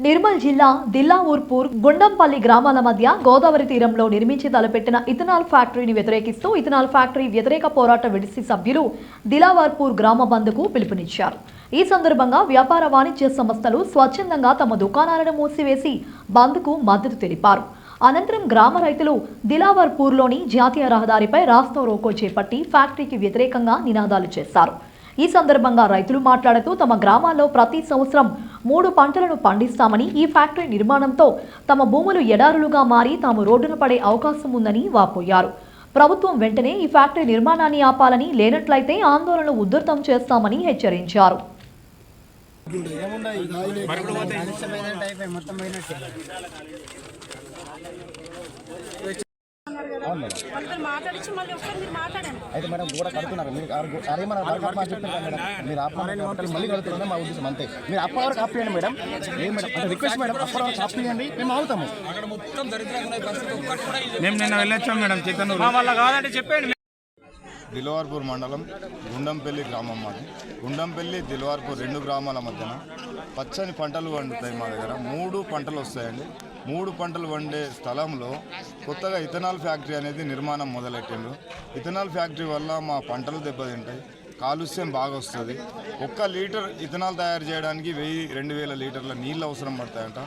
నిర్మల్ జిల్లా దిల్లాఊర్పూర్ గుండంపల్లి గ్రామాల మధ్య గోదావరి తీరంలో నిర్మించి తలపెట్టిన ఇథనాల్ ఫ్యాక్టరీని వ్యతిరేకిస్తూ ఇథనాల్ ఫ్యాక్టరీ వ్యతిరేక పోరాట విడిసి సభ్యులు దిలావర్పూర్ గ్రామ బంద్కు పిలుపునిచ్చారు. ఈ సందర్భంగా వ్యాపార వాణిజ్య సంస్థలు స్వచ్ఛందంగా తమ దుకాణాలను మూసివేసి బంద్కు మద్దతు తెలిపారు. అనంతరం గ్రామ రైతులు దిలావర్పూర్లోని జాతీయ రహదారిపై రాస్తా రోకో చేపట్టి ఫ్యాక్టరీకి వ్యతిరేకంగా నినాదాలు చేశారు. ఈ సందర్భంగా రైతులు మాట్లాడుతూ తమ గ్రామాల్లో ప్రతి సంవత్సరం 3 పంటలను పండిస్తామని, ఈ ఫ్యాక్టరీ నిర్మాణంతో తమ భూములు ఎడారులుగా మారి తాము రోడ్డున పడే అవకాశం ఉందని వాపోయారు. ప్రభుత్వం వెంటనే ఈ ఫ్యాక్టరీ నిర్మాణాన్ని ఆపాలని, లేనట్లయితే ఆందోళనలు ఉధృతం చేస్తామని హెచ్చరించారు. అయితే మేడం కూడా కడుతున్నారు మీరు మళ్ళీ కడుతున్నా మా ఉద్దేశం అంతే. మీరు అప్పటి వరకు ఆపేయండి మేడం. అంటే రిక్వెస్ట్ మేడం, అప్పటి వరకు ఆపేయండి, మేము ఆగుతాము. మేము నిన్న వెళ్ళొచ్చాం మేడం చిత్తనూరు. వాళ్ళ కాదంటే చెప్పండి. దిల్వార్పూర్ మండలం గుండంపల్లి గ్రామం మాది. గుండంపల్లి దిల్వార్పూర్ 2 గ్రామాల మధ్యన పచ్చని పంటలు పండుతాయి. మా దగ్గర 3 పంటలు వస్తాయండి. 3 పంటలు వండే స్థలంలో కొత్తగా ఇథనాల్ ఫ్యాక్టరీ అనేది నిర్మాణం మొదలెట్టిండ్రు. ఇథనాల్ ఫ్యాక్టరీ వల్ల మా పంటలు దెబ్బతింటాయి, కాలుష్యం బాగా వస్తుంది. 1 లీటర్ ఇథనాల్ తయారు చేయడానికి 1000-2000 లీటర్ల నీళ్ళు అవసరం పడతాయంట.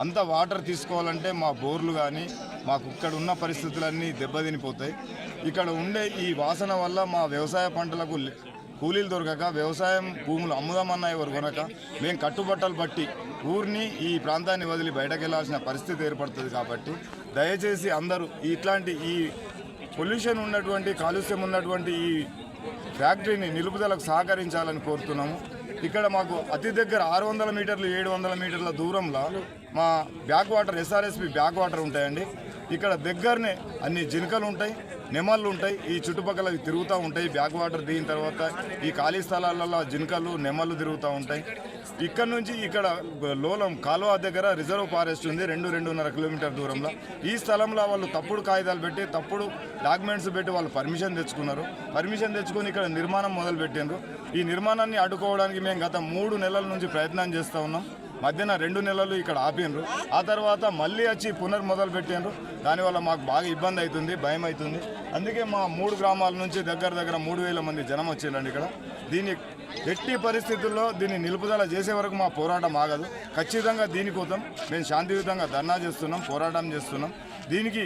అంత వాటర్ తీసుకోవాలంటే మా బోర్లు కానీ మాకు ఇక్కడ ఉన్న పరిస్థితులన్నీ దెబ్బతినిపోతాయి. ఇక్కడ ఉండే ఈ వాసన వల్ల మా వ్యవసాయ పంటలకు కూలీలు దొరకక, వ్యవసాయం భూములు అమ్ముదామన్నా ఎవరు కొనక, మేము కట్టుబట్టలు పట్టి ఊరిని ఈ ప్రాంతాన్ని వదిలి బయటకు వెళ్లాల్సిన పరిస్థితి ఏర్పడుతుంది. కాబట్టి దయచేసి అందరూ ఇట్లాంటి ఈ పొల్యూషన్ ఉన్నటువంటి, కాలుష్యం ఉన్నటువంటి ఈ ఫ్యాక్టరీని నిలుపుదలకు సహకరించాలని కోరుతున్నాము. ఇక్కడ మాకు అతి దగ్గర 600 మీటర్లు 700 మీటర్ల దూరంలో మా back water, SRSP back water ఉంటాయండి. ఇక్కడ దగ్గరనే అన్ని జింకలు ఉంటాయి, నెమళ్ళు ఉంటాయి. ఈ చుట్టుపక్కల తిరుగుతూ ఉంటాయి. బ్యాక్ వాటర్ దిగిన తర్వాత ఈ ఖాళీ స్థలాలలో జింకలు, నెమళ్ళు తిరుగుతూ ఉంటాయి. ఇక్కడ నుంచి ఇక్కడ లోలం కాలువ దగ్గర రిజర్వ్ ఫారెస్ట్ ఉంది, 2-2.5 కిలోమీటర్ దూరంలో. ఈ స్థలంలో వాళ్ళు తప్పుడు కాగితాలు పెట్టి, తప్పుడు డాక్యుమెంట్స్ పెట్టి వాళ్ళు పర్మిషన్ తెచ్చుకున్నారు. పర్మిషన్ తెచ్చుకొని ఇక్కడ నిర్మాణం మొదలుపెట్టిండ్రు. ఈ నిర్మాణాన్ని అడ్డుకోవడానికి మేము గత 3 నెలల నుంచి ప్రయత్నం చేస్తూ ఉన్నాం. మధ్యన 2 నెలలు ఇక్కడ ఆపిండ్రు. ఆ తర్వాత మళ్ళీ వచ్చి మొదలు పెట్టిండ్రు. దానివల్ల మాకు బాగా ఇబ్బంది అవుతుంది, భయం అవుతుంది. అందుకే మా 3 గ్రామాల నుంచి దగ్గర 3000 మంది జనం వచ్చేయండి ఇక్కడ. దీన్ని ఎట్టి పరిస్థితుల్లో దీన్ని నిలుపుదల చేసే వరకు మా పోరాటం ఆగదు. ఖచ్చితంగా దీనికోసం మేము శాంతియుతంగా ధర్నా చేస్తున్నాం, పోరాటం చేస్తున్నాం. దీనికి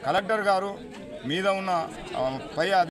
కలెక్టర్ గారు మీద ఉన్న పై